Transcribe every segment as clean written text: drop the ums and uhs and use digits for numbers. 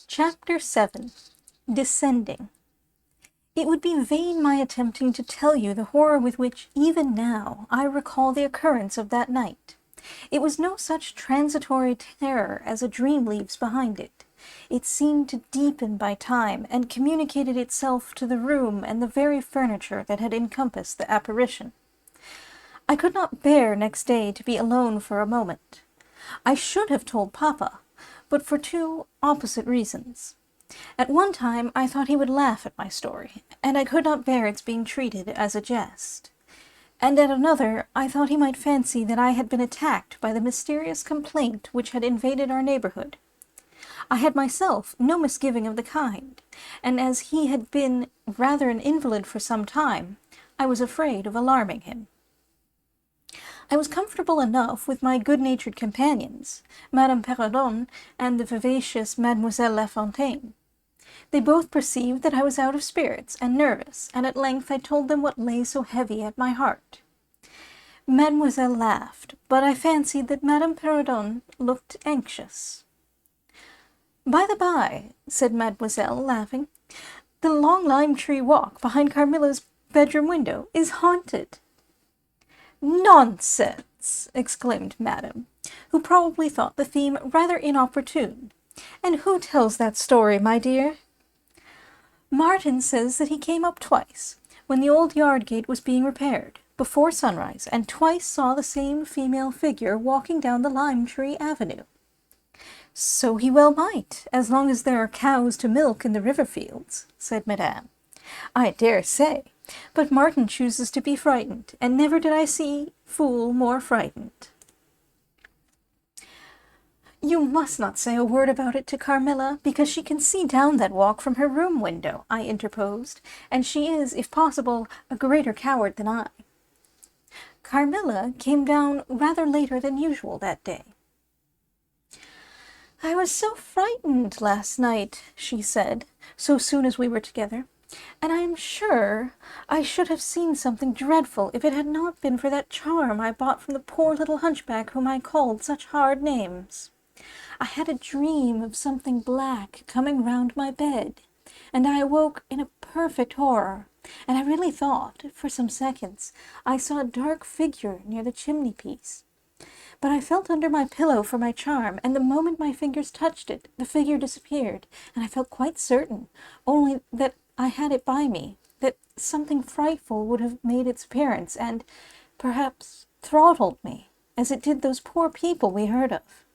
Chapter 7. Descending. It would be vain my attempting to tell you the horror with which, even now, I recall the occurrence of that night. It was no such transitory terror as a dream leaves behind it. It seemed to deepen by time, and communicated itself to the room and the very furniture that had encompassed the apparition. I could not bear next day to be alone for a moment. I should have told Papa, but for two opposite reasons. At one time I thought he would laugh at my story, and I could not bear its being treated as a jest. And at another I thought he might fancy that I had been attacked by the mysterious complaint which had invaded our neighborhood. I had myself no misgiving of the kind, and as he had been rather an invalid for some time, I was afraid of alarming him. I was comfortable enough with my good-natured companions, Madame Perrodon and the vivacious Mademoiselle Lafontaine. They both perceived that I was out of spirits and nervous, and at length I told them what lay so heavy at my heart. Mademoiselle laughed, but I fancied that Madame Perrodon looked anxious. "By the by," said Mademoiselle, laughing, "the long lime-tree walk behind Carmilla's bedroom window is haunted." "Nonsense!" exclaimed Madame, who probably thought the theme rather inopportune. "And who tells that story, my dear?" "Martin says that he came up twice, when the old yard gate was being repaired, before sunrise, and twice saw the same female figure walking down the lime-tree avenue." "So he well might, as long as there are cows to milk in the river fields," said Madame. "I dare say, but Martin chooses to be frightened, and never did I see fool more frightened." "You must not say a word about it to Carmilla, because she can see down that walk from her room window," I interposed, "and she is, if possible, a greater coward than I." Carmilla came down rather later than usual that day. "I was so frightened last night," she said, so soon as we were together, "and I am sure I should have seen something dreadful if it had not been for that charm I bought from the poor little hunchback whom I called such hard names. I had a dream of something black coming round my bed, and I awoke in a perfect horror, and I really thought, for some seconds, I saw a dark figure near the chimney-piece. But I felt under my pillow for my charm, and the moment my fingers touched it, the figure disappeared, and I felt quite certain, only that I had it by me, that something frightful would have made its appearance, and, perhaps, throttled me, as it did those poor people we heard of."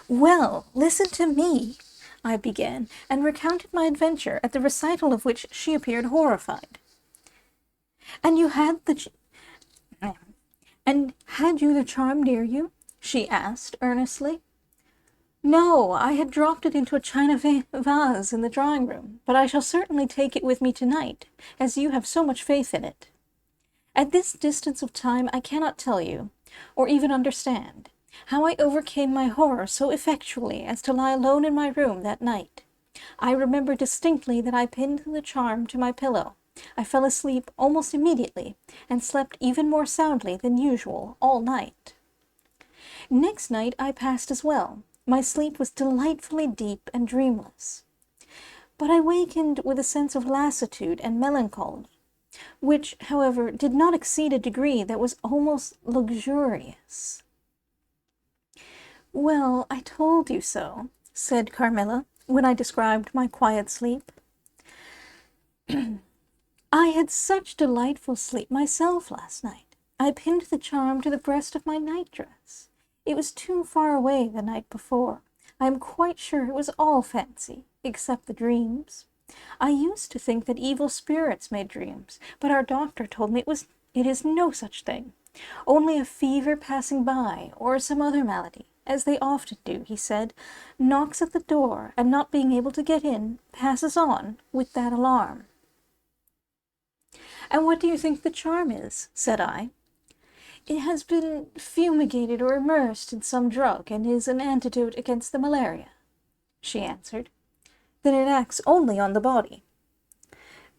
"Well, listen to me," I began, and recounted my adventure, at the recital of which she appeared horrified. "And you had had you the charm near you?" she asked earnestly. "No, I had dropped it into a china vase in the drawing-room, but I shall certainly take it with me tonight, as you have so much faith in it. At this distance of time I cannot tell you, or even understand, how I overcame my horror so effectually as to lie alone in my room that night. I remember distinctly that I pinned the charm to my pillow. I fell asleep almost immediately, and slept even more soundly than usual all night. Next night I passed as well. My sleep was delightfully deep and dreamless. But I wakened with a sense of lassitude and melancholy, which, however, did not exceed a degree that was almost luxurious." "Well, I told you so," said Carmilla, when I described my quiet sleep. "I had such delightful sleep myself last night. I pinned the charm to the breast of my nightdress. It was too far away the night before. I am quite sure it was all fancy, except the dreams. I used to think that evil spirits made dreams, but our doctor told me it is no such thing. Only a fever passing by, or some other malady, as they often do, he said, knocks at the door, and not being able to get in, passes on with that alarm." "And what do you think the charm is?" said I. "It has been fumigated or immersed in some drug, and is an antidote against the malaria," she answered. "Then it acts only on the body."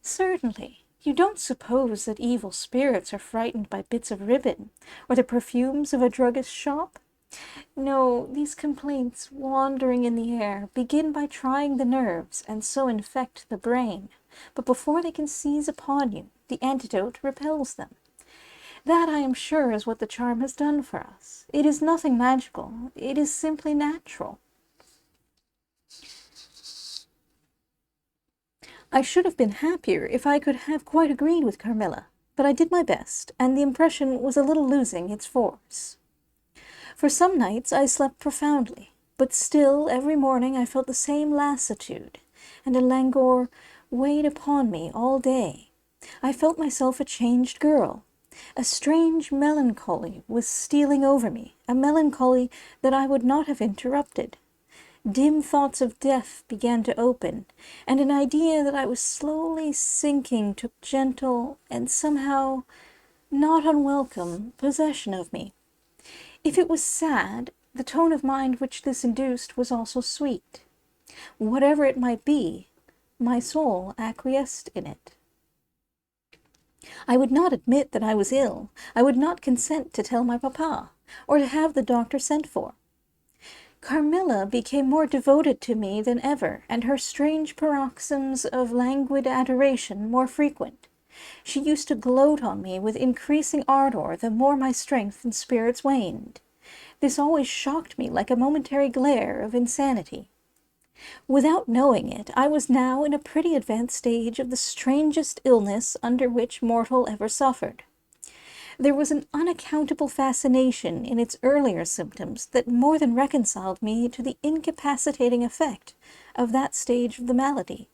"Certainly. You don't suppose that evil spirits are frightened by bits of ribbon, or the perfumes of a druggist's shop? No, these complaints, wandering in the air, begin by trying the nerves, and so infect the brain. But before they can seize upon you, the antidote repels them. That, I am sure, is what the charm has done for us. It is nothing magical. It is simply natural. I should have been happier if I could have quite agreed with Carmilla, but I did my best, and the impression was a little losing its force. For some nights I slept profoundly, but still every morning I felt the same lassitude, and a languor weighed upon me all day. I felt myself a changed girl. A strange melancholy was stealing over me, a melancholy that I would not have interrupted. Dim thoughts of death began to open, and an idea that I was slowly sinking took gentle and somehow not unwelcome possession of me. If it was sad, the tone of mind which this induced was also sweet. Whatever it might be, my soul acquiesced in it. I would not admit that I was ill. I would not consent to tell my papa, or to have the doctor sent for. Carmilla became more devoted to me than ever, and her strange paroxysms of languid adoration more frequent. She used to gloat on me with increasing ardor the more my strength and spirits waned. This always shocked me like a momentary glare of insanity. Without knowing it, I was now in a pretty advanced stage of the strangest illness under which mortal ever suffered. There was an unaccountable fascination in its earlier symptoms that more than reconciled me to the incapacitating effect of that stage of the malady.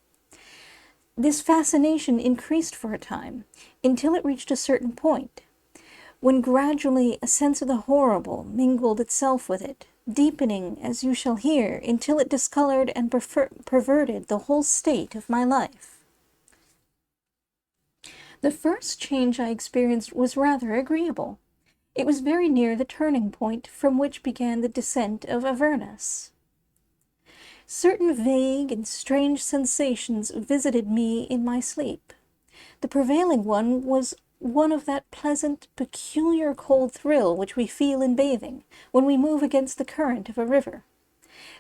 This fascination increased for a time, until it reached a certain point, when gradually a sense of the horrible mingled itself with it, deepening, as you shall hear, until it discolored and perverted the whole state of my life. The first change I experienced was rather agreeable. It was very near the turning point from which began the descent of Avernus. Certain vague and strange sensations visited me in my sleep. The prevailing one was one of that pleasant, peculiar cold thrill which we feel in bathing, when we move against the current of a river.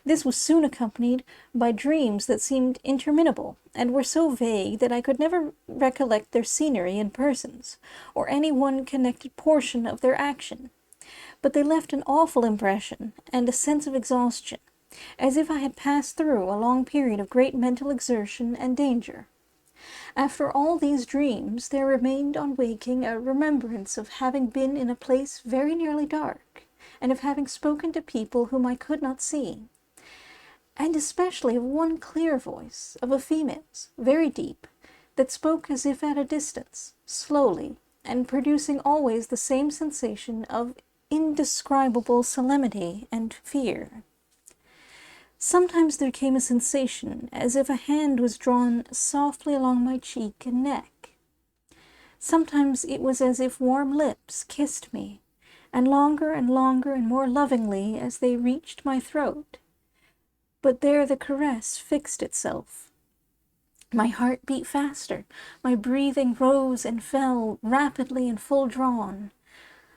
This was soon accompanied by dreams that seemed interminable, and were so vague that I could never recollect their scenery and persons, or any one connected portion of their action. But they left an awful impression, and a sense of exhaustion, as if I had passed through a long period of great mental exertion and danger. After all these dreams, there remained on waking a remembrance of having been in a place very nearly dark, and of having spoken to people whom I could not see, and especially of one clear voice, of a female's, very deep, that spoke as if at a distance, slowly, and producing always the same sensation of indescribable solemnity and fear. Sometimes there came a sensation as if a hand was drawn softly along my cheek and neck. Sometimes it was as if warm lips kissed me, and longer and more lovingly as they reached my throat. But there the caress fixed itself. My heart beat faster, my breathing rose and fell, rapidly and full drawn.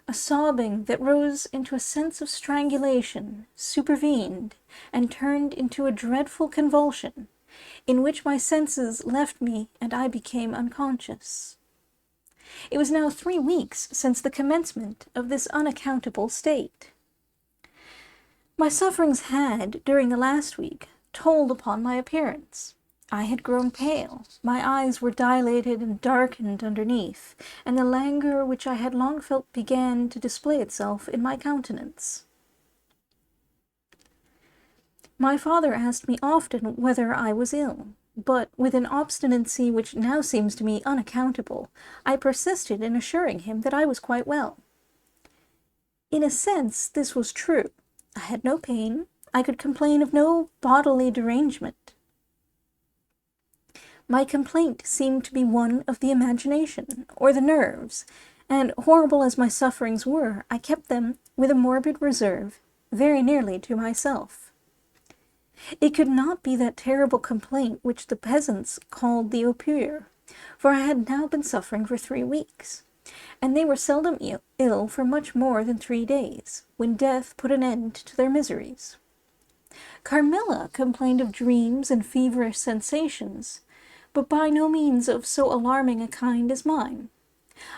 A sobbing that rose into a sense of strangulation supervened, and turned into a dreadful convulsion, in which my senses left me and I became unconscious. It was now 3 weeks since the commencement of this unaccountable state. My sufferings had, during the last week, told upon my appearance. I had grown pale, my eyes were dilated and darkened underneath, and the languor which I had long felt began to display itself in my countenance. My father asked me often whether I was ill, but with an obstinacy which now seems to me unaccountable, I persisted in assuring him that I was quite well. In a sense, this was true. I had no pain. I could complain of no bodily derangement. My complaint seemed to be one of the imagination, or the nerves, and, horrible as my sufferings were, I kept them, with a morbid reserve, very nearly to myself. It could not be that terrible complaint which the peasants called the opure, for I had now been suffering for 3 weeks. and they were seldom ill for much more than 3 days, when death put an end to their miseries. Carmilla complained of dreams and feverish sensations, but by no means of so alarming a kind as mine.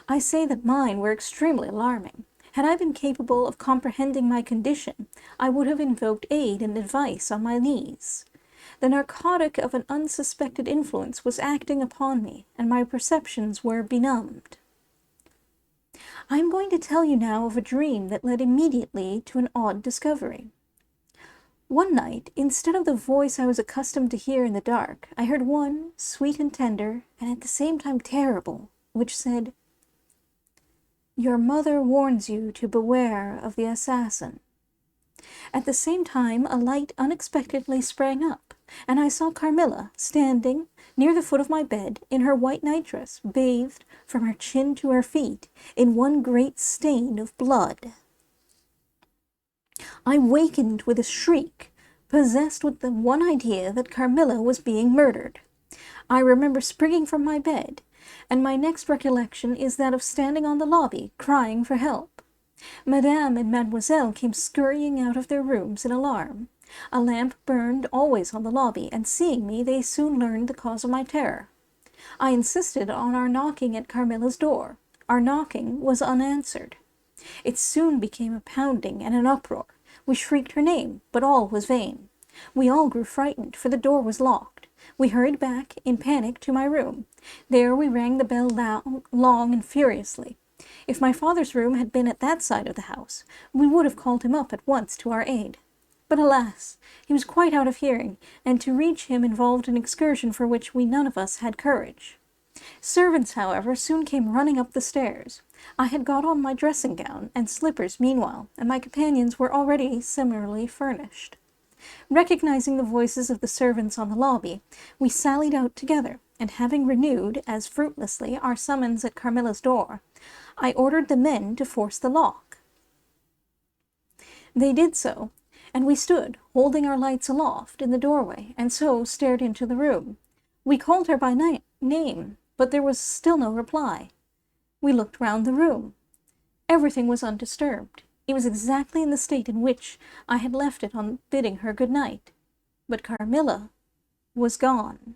I say that mine were extremely alarming. Had I been capable of comprehending my condition, I would have invoked aid and advice on my knees. The narcotic of an unsuspected influence was acting upon me, and my perceptions were benumbed. I am going to tell you now of a dream that led immediately to an odd discovery. One night, instead of the voice I was accustomed to hear in the dark, I heard one, sweet and tender, and at the same time terrible, which said, "Your mother warns you to beware of the assassin." At the same time, a light unexpectedly sprang up, and I saw Carmilla standing near the foot of my bed in her white nightdress, bathed from her chin to her feet in one great stain of blood. I wakened with a shriek, possessed with the one idea that Carmilla was being murdered. I remember springing from my bed, and my next recollection is that of standing on the lobby, crying for help. Madame and Mademoiselle came scurrying out of their rooms in alarm. A lamp burned always on the lobby, and seeing me, they soon learned the cause of my terror. I insisted on our knocking at Carmilla's door. Our knocking was unanswered. It soon became a pounding and an uproar. We shrieked her name, but all was vain. We all grew frightened, for the door was locked. We hurried back, in panic, to my room. There we rang the bell long and furiously. If my father's room had been at that side of the house, we would have called him up at once to our aid. But alas, he was quite out of hearing, and to reach him involved an excursion for which we none of us had courage. Servants, however, soon came running up the stairs. I had got on my dressing gown and slippers meanwhile, and my companions were already similarly furnished. Recognizing the voices of the servants on the lobby, we sallied out together, and having renewed, as fruitlessly, our summons at Carmilla's door, I ordered the men to force the lock. They did so, and we stood, holding our lights aloft, in the doorway, and so stared into the room. We called her by name, but there was still no reply. We looked round the room. Everything was undisturbed. It was exactly in the state in which I had left it on bidding her good night. But Carmilla was gone.